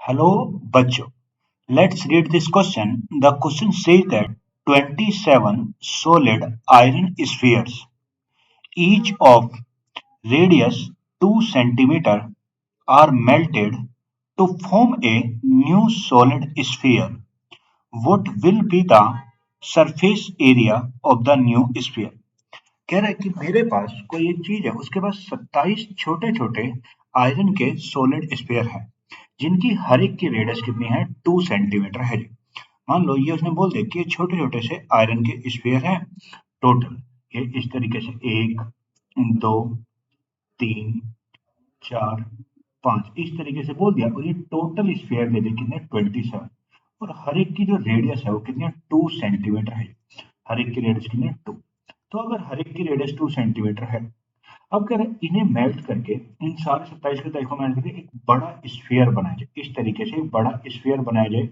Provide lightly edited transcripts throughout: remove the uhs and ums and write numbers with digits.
Hello, बच्चों. Let's read this question. The question says that 27 solid iron spheres, each of radius 2 centimeter, are melted to form a new solid sphere. What will be the surface area of the new sphere? कह रहा है कि मेरे पास कोई एक चीज है, उसके पास 27 छोटे छोटे आयरन के सॉलिड स्फीयर है, जिनकी हर एक की रेडियस कितनी है, 2 सेंटीमीटर है जी. मान लो ये उसने बोल दिया कि ये छोटे छोटे से आयरन के स्फीयर हैं टोटल. ये इस तरीके से 1, 2, 3, 4, 5 इस तरीके से बोल दिया, और ये टोटल स्फीयर दे दिए कितने, 27. और हर एक की जो रेडियस है वो कितनी है, 2 सेंटीमीटर है. हर एक की रेडियस कितनी है, 2. तो अगर हर एक की रेडियस 2 सेंटीमीटर है, अब कह रहे हैं इन्हें मेल्ट करके, इन सारे 27 के तरीकों मेल्ट करके एक बड़ा स्फीयर बनाया जाए. इस तरीके से एक बड़ा स्फीयर बनाया जाए,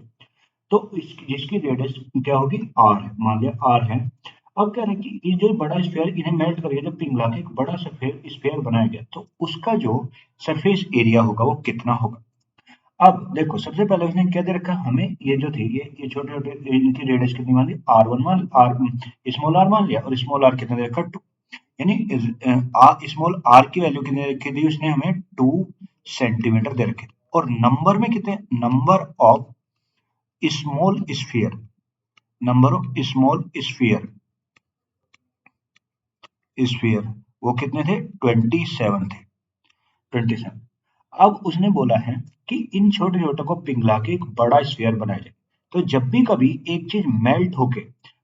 तो जिसकी रेडियस क्या होगी, आर है, मान लिया आर है. अब कह रहे हैं कि ये जो बड़ा स्फीयर इन्हें मेल्ट करके जब पिघला के एक बड़ा स्फीयर बनाया गया, तो उसका जो सरफेस एरिया होगा वो कितना होगा. अब देखो, सबसे पहले उसने क्या दे रखा, हमें ये जो थी, ये छोटे छोटे इनकी रेडियस कितनी मान ली, R1 मान, आर स्मॉल आर मान लिया, और स्मॉल आर कितना दे रखा, 2. यानी स्मॉल आर की वैल्यू कितने रखी थी उसने, हमें 2 सेंटीमीटर दे रखे थे. और नंबर में कितने, number of small sphere, number of small sphere sphere वो कितने थे, 27 थे, 27. अब उसने बोला है कि इन छोटे छोटे को पिघला के एक बड़ा स्फीयर बनाया जाए. तो जब भी कभी एक चीज मेल्ट होके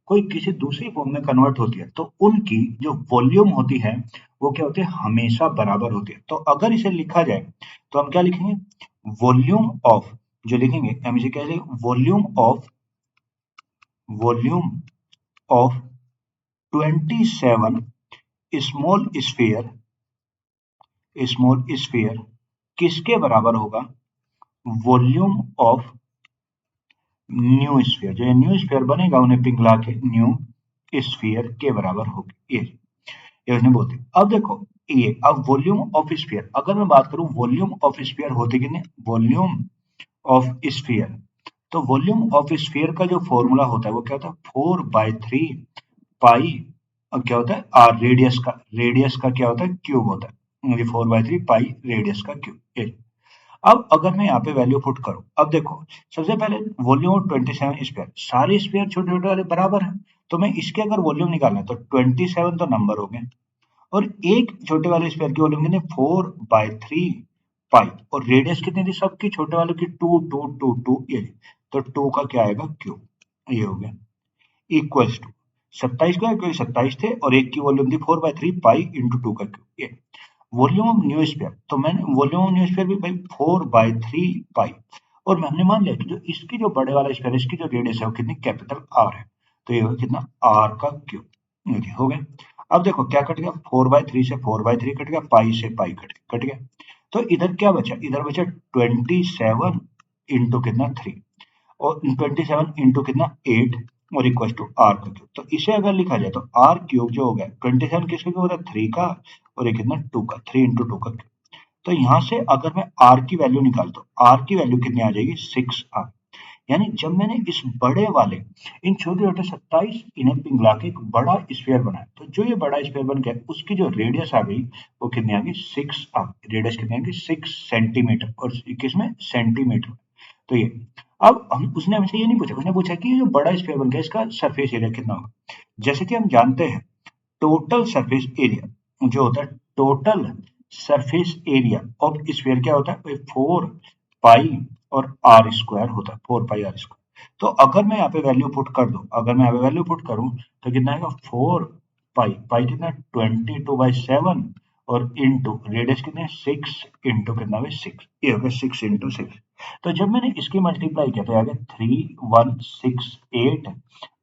कोई किसी दूसरी फॉर्म में कन्वर्ट होती है, तो उनकी जो वॉल्यूम होती है वो क्या होती है, हमेशा बराबर होती है. तो अगर इसे लिखा जाए तो हम क्या लिखेंगे, वॉल्यूम ऑफ, जो लिखेंगे हम इसे क्या लिखेंगे, वॉल्यूम ऑफ 27 स्मॉल स्फीयर किसके बराबर होगा, वॉल्यूम ऑफ न्यू स्फीयर. जो न्यू स्फीयर बनेगा उन्हें पिघला के न्यू स्फीयर के बराबर होगी. ये उसने बोलते. अब देखो, ये अब वॉल्यूम ऑफ स्फीयर, अगर मैं बात करूं वॉल्यूम ऑफ स्फीयर होते कितने, वॉल्यूम ऑफ स्फीयर, तो वॉल्यूम ऑफ स्फीयर का जो फॉर्मूला होता है वो क्या होता है, 4/3 पाई, और क्या होता है, आर, रेडियस का क्या होता है, क्यूब होता है. 4/3 पाई रेडियस का क्यूब. अब अगर मैं यहाँ पे वैल्यू पुट करूं, अब देखो, सबसे पहले वॉल्यूम ऑफ 27 स्क्वायर, सारे स्क्वायर छोटे छोटे वाले बराबर हैं, तो मैं इसके अगर वॉल्यूम निकालना है तो 27 तो नंबर हो गए, और एक छोटे वाले स्क्वायर की वॉल्यूम कितनी, 4/3 पाई, और रेडियस कितनी थी सबकी, छोटे वालों की 2 2 2 2, ये, तो 2 का क्या आएगा, क्यूब. ये हो गया इक्वल्स टू 27 का, क्योंकि 27 थे और एक की वॉल्यूम थी 4/3 पाई इंटू 2 का क्यूब. ये वॉल्यूम ऑफ न्यू स्फीयर, तो मैंने वॉल्यूम ऑफ न्यू स्फीयर भी भाई 4/3 पाई, और हमने मान लिया कि जो इसकी जो बड़े वाला स्फीयर, इसकी जो रेडियस है वो कितनी, कैपिटल आर है, तो ये हो कितना, आर का क्यूब. हो गया. अब देखो क्या कट गया, 4/3 से 4/3 कट गया, पाई से पाई कट गया. तो इधर क्या बचा, इधर बचा 27 इंटू कितना, 3, और 27 इंटू कितना, 8, और इक्वल टू आर का क्यूब. तो इसे अगर लिखा जाए तो आर क्यूब जो हो गया, 27 किसका क्यूब होता है, 3 का, और ये कितना, 2 का, 3 इंटू 2 का क्यूब. तो यहाँ से अगर मैं आर की वैल्यू निकाल, तो आर की वैल्यू कितनी आ जाएगी, 6 आर. यानी जब मैंने इस बड़े वाले, इन छोटे छोटे 27 इन्हें पिघला के एक बड़ा स्फीयर बनाया, तो जो ये बड़ा स्फीयर बन गया उसकी जो रेडियस आ गई वो कितनी आ गई, 6 आ गई. रेडियस कितनी आ गई, 6 सेंटीमीटर, और किसमें, सेंटीमीटर. तो ये, अब हम, उसने हमसे ये नहीं पूछा, उसने पूछा कि ये जो बड़ा स्फीयर बन गया इसका सरफेस एरिया कितना होगा. जैसे कि हम जानते हैं, टोटल सरफेस एरिया जो होता है, total surface area of sphere क्या होता है, 4 पाई और आर स्क्वायर होता है, 4 पाई आर स्क्वायर. तो अगर मैं यहाँ पे वैल्यू पुट कर दूं, अगर मैं यहाँ पे वैल्यू पुट करूं तो कितना आएगा, 4 पाई, पाई कितना, 22/7, और इंटू रेडियस कितने, 6 इंटू कितना है, 6, ये हो गया 6 इंटू 6. तो जब मैंने इसकी मल्टीप्लाई किया तो आ गया 3168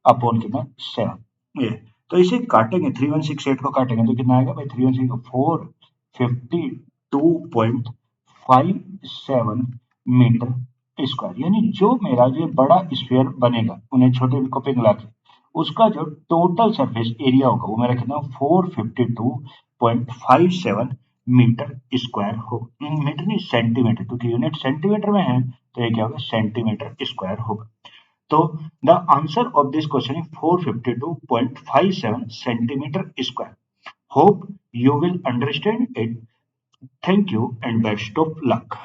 अपॉन कितना, 7. ये, तो इसे काटेंगे, 3168 को काटेंगे तो कितना आएगा भाई, 452.57 मीटर स्क्वायर. यानी जो मेरा जो बड़ा स्फीयर बनेगा उन्हें छोटे को पिघला के, उसका जो टोटल सरफेस एरिया होगा वो मेरा कितना, 452.57 मीटर स्क्वायर होगा। मीटर नहीं, सेंटीमीटर, क्योंकि यूनिट सेंटीमीटर में है तो ये क्या होगा, सेंटीमीटर स्क्वायर होगा। तो the answer of this question is 452.57 centimetre square. Hope you will understand it. Thank you and best of luck.